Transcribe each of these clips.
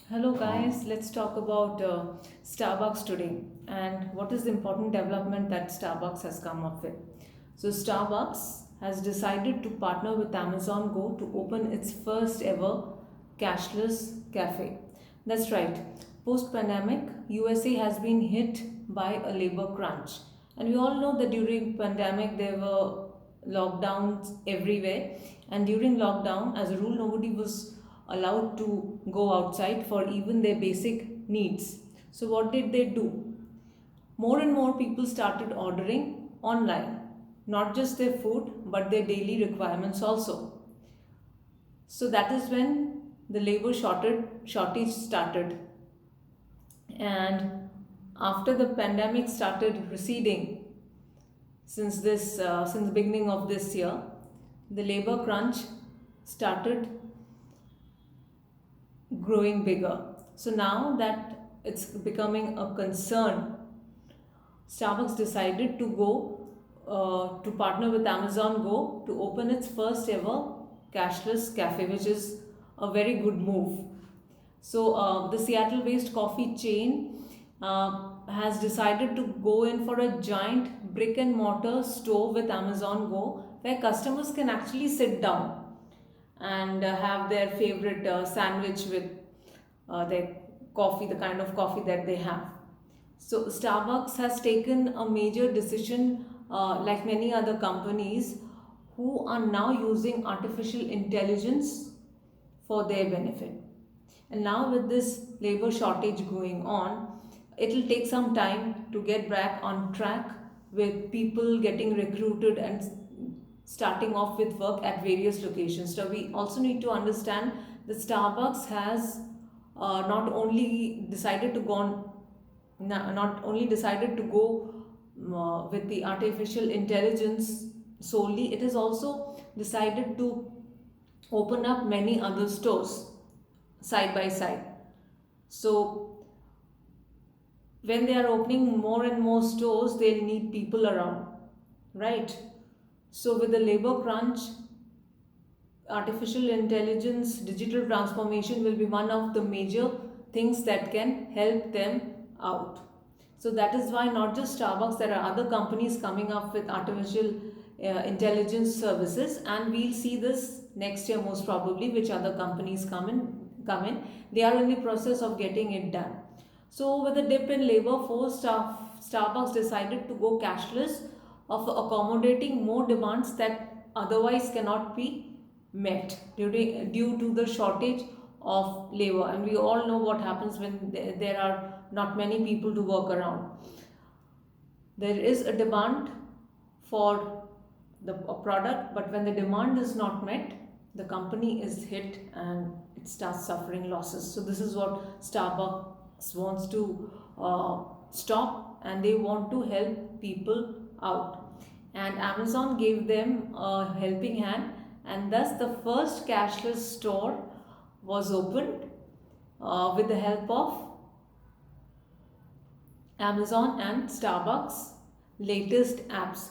Hello, guys. Let's talk about Starbucks today and what is the important development that Starbucks has come up with. So, Starbucks has decided to partner with Amazon Go to open its first ever cashless cafe. That's right. Post pandemic, USA has been hit by a labor crunch. And we all know that during pandemic there were lockdowns everywhere, and during lockdown as a rule nobody was allowed to go outside for even their basic needs. So what did they do? More and more people started ordering online, not just their food but their daily requirements also. So that is when the labor shortage started. And after the pandemic started receding, since the beginning of this year, the labor crunch started growing bigger. So now that it's becoming a concern, Starbucks decided to go to partner with Amazon Go to open its first ever cashless cafe, which is a very good move. So, the Seattle based coffee chain has decided to go in for a giant brick and mortar store with Amazon Go where customers can actually sit down and have their favorite sandwich with their coffee, the kind of coffee that they have. So, Starbucks has taken a major decision, like many other companies, who are now using artificial intelligence for their benefit. And now, with this labor shortage going on, it'll take some time to get back on track with people getting recruited and starting off with work at various locations. So, we also need to understand that Starbucks has not only decided to go on not only decided to go with the artificial intelligence solely, it has also decided to open up many other stores side by side. So when they are opening more and more stores, they'll need people around, right? So with the labor crunch, artificial intelligence, digital transformation will be one of the major things that can help them out. So that is why not just Starbucks, there are other companies coming up with artificial intelligence services, and we'll see this next year most probably, which other companies come in. They are in the process of getting it done. So with the dip in labor force, Starbucks decided to go cashless of accommodating more demands that otherwise cannot be met due to the shortage of labor. And we all know what happens when there are not many people to work around. There is a demand for a product, but when the demand is not met, the company is hit and it starts suffering losses. So this is what Starbucks wants to stop, and they want to help people out. And Amazon gave them a helping hand, and thus the first cashless store was opened with the help of Amazon and Starbucks latest apps.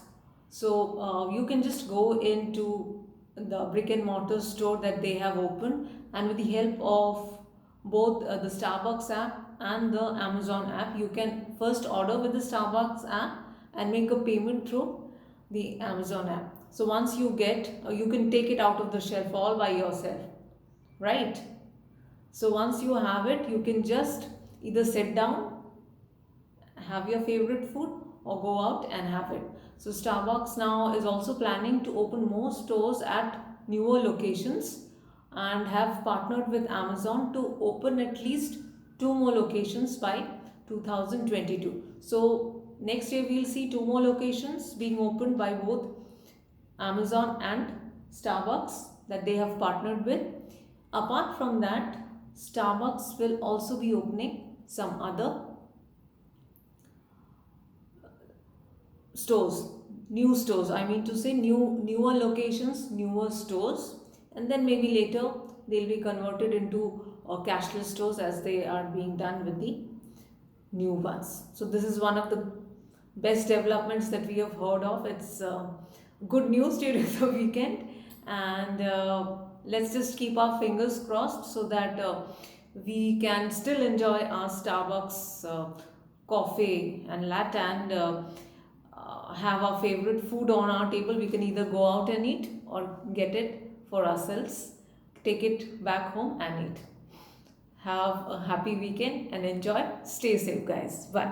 So you can just go into the brick and mortar store that they have opened, and with the help of both the Starbucks app and the Amazon app, you can first order with the Starbucks app and make a payment through the Amazon app. So once you get, you can take it out of the shelf all by yourself, right? So once you have it, you can just either sit down, have your favorite food, or go out and have it. So Starbucks now is also planning to open more stores at newer locations and have partnered with Amazon to open at least two more locations by 2022. So next year we'll see two more locations being opened by both Amazon and Starbucks that they have partnered with. Apart from that, Starbucks will also be opening some other stores, new stores, I mean to say newer locations, newer stores, and then maybe later they'll be converted into cashless stores as they are being done with the new ones. So this is one of the best developments that we have heard of. It's good news during the weekend, and let's just keep our fingers crossed so that we can still enjoy our Starbucks coffee and latte, and have our favorite food on our table. We can either go out and eat or get it for ourselves, take it back home and eat. Have a happy weekend and enjoy. Stay safe, guys. Bye.